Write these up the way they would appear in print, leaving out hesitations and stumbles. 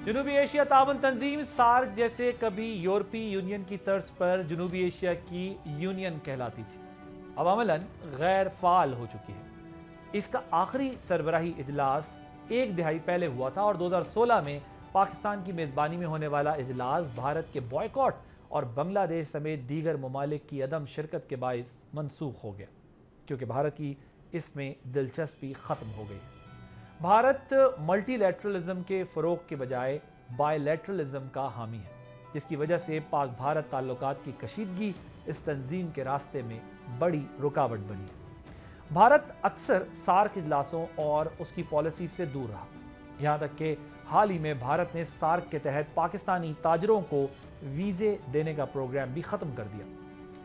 جنوبی ایشیا تعاون تنظیم سارک جیسے کبھی یورپی یونین کی طرز پر جنوبی ایشیا کی یونین کہلاتی تھی، اب عملاً غیر فعال ہو چکی ہے۔ اس کا آخری سربراہی اجلاس ایک دہائی پہلے ہوا تھا اور 2016 میں پاکستان کی میزبانی میں ہونے والا اجلاس بھارت کے بائیکاٹ اور بنگلہ دیش سمیت دیگر ممالک کی عدم شرکت کے باعث منسوخ ہو گیا، کیونکہ بھارت کی اس میں دلچسپی ختم ہو گئی۔ بھارت ملٹی لیٹرلزم کے فروغ کے بجائے بائی لیٹرلزم کا حامی ہے، جس کی وجہ سے پاک بھارت تعلقات کی کشیدگی اس تنظیم کے راستے میں بڑی رکاوٹ بنی ہے۔ بھارت اکثر سارک اجلاسوں اور اس کی پالیسی سے دور رہا، یہاں تک کہ حال ہی میں بھارت نے سارک کے تحت پاکستانی تاجروں کو ویزے دینے کا پروگرام بھی ختم کر دیا۔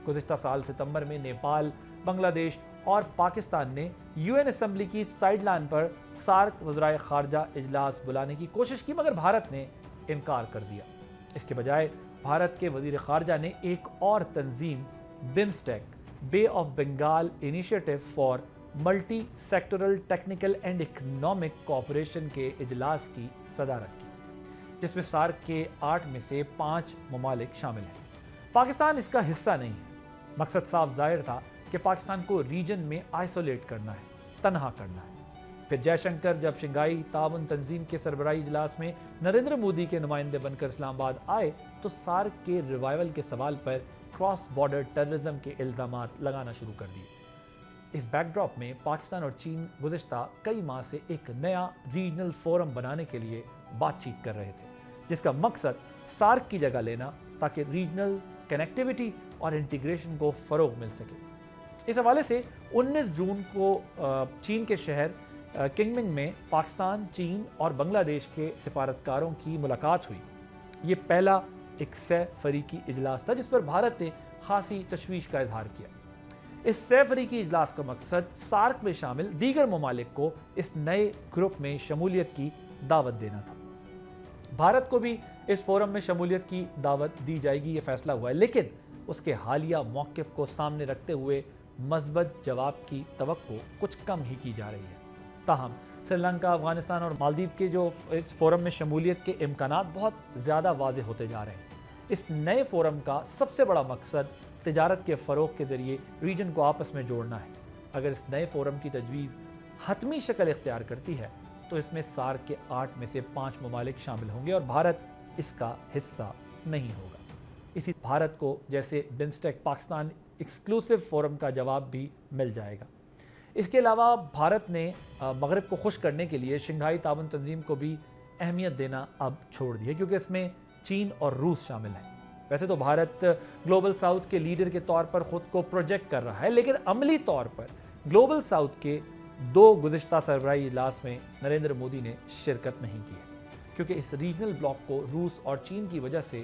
گزشتہ سال ستمبر میں نیپال، بنگلہ دیش اور پاکستان نے یو این اسمبلی کی سائیڈ لائن پر سارک وزرائے خارجہ اجلاس بلانے کی کوشش کی، مگر بھارت نے انکار کر دیا۔ اس کے بجائے بھارت کے وزیر خارجہ نے ایک اور تنظیم بمسٹیک بے of Bengal initiative for multi sectoral technical and economic cooperation کے اجلاس کی صدارت کی، جس میں سارک کے 8 میں سے 5 ممالک شامل ہیں۔ پاکستان اس کا حصہ نہیں ہے۔ مقصد صاف ظاہر تھا کہ پاکستان کو ریجن میں آئسولیٹ کرنا ہے، تنہا کرنا ہے۔ پھر جے شنکر جب شنگھائی تعاون تنظیم کے سربراہی اجلاس میں نریندر مودی کے نمائندے بن کر اسلام آباد آئے تو سارک کے ریوائول کے سوال پر کراس بارڈر ٹیررزم کے الزامات لگانا شروع کر دیے۔ اس بیک ڈراپ میں پاکستان اور چین گزشتہ کئی ماہ سے ایک نیا ریجنل فورم بنانے کے لیے بات چیت کر رہے تھے، جس کا مقصد سارک کی جگہ لینا تاکہ ریجنل کنیکٹیویٹی اور انٹیگریشن کو فروغ مل سکے۔ اس حوالے سے 19 جون کو چین کے شہر کنگمنگ میں پاکستان، چین اور بنگلہ دیش کے سفارتکاروں کی ملاقات ہوئی۔ یہ پہلا ایک سہ فریقی اجلاس تھا جس پر بھارت نے خاصی تشویش کا اظہار کیا۔ اس سہ فریقی اجلاس کا مقصد سارک میں شامل دیگر ممالک کو اس نئے گروپ میں شمولیت کی دعوت دینا تھا۔ بھارت کو بھی اس فورم میں شمولیت کی دعوت دی جائے گی، یہ فیصلہ ہوا ہے، لیکن اس کے حالیہ موقف کو سامنے رکھتے ہوئے مثبت جواب کی توقع کچھ کم ہی کی جا رہی ہے۔ تاہم سری لنکا، افغانستان اور مالدیو کے جو اس فورم میں شمولیت کے امکانات بہت زیادہ واضح ہوتے جا رہے ہیں۔ اس نئے فورم کا سب سے بڑا مقصد تجارت کے فروغ کے ذریعے ریجن کو آپس میں جوڑنا ہے۔ اگر اس نئے فورم کی تجویز حتمی شکل اختیار کرتی ہے تو اس میں سارک کے 8 میں سے 5 ممالک شامل ہوں گے اور بھارت اس کا حصہ نہیں ہوگا۔ اسی بھارت کو جیسے بمسٹیک پاکستان ایکسکلوسیو فورم کا جواب بھی مل جائے گا۔ اس کے علاوہ بھارت نے مغرب کو خوش کرنے کے لیے شنگھائی تعاون تنظیم کو بھی اہمیت دینا اب چھوڑ دی ہے، کیونکہ اس میں چین اور روس شامل ہیں۔ ویسے تو بھارت گلوبل ساؤتھ کے لیڈر کے طور پر خود کو پروجیکٹ کر رہا ہے، لیکن عملی طور پر گلوبل ساؤتھ کے 2 گزشتہ سربراہی اجلاس میں نریندر مودی نے شرکت نہیں کی ہے، کیونکہ اس ریجنل بلاک کو روس اور چین کی وجہ سے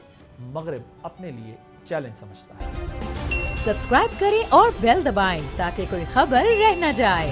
مغرب اپنے لیے چیلنج سمجھتا ہے۔ سبسکرائب کریں اور بیل دبائیں تاکہ کوئی خبر رہ نہ جائے۔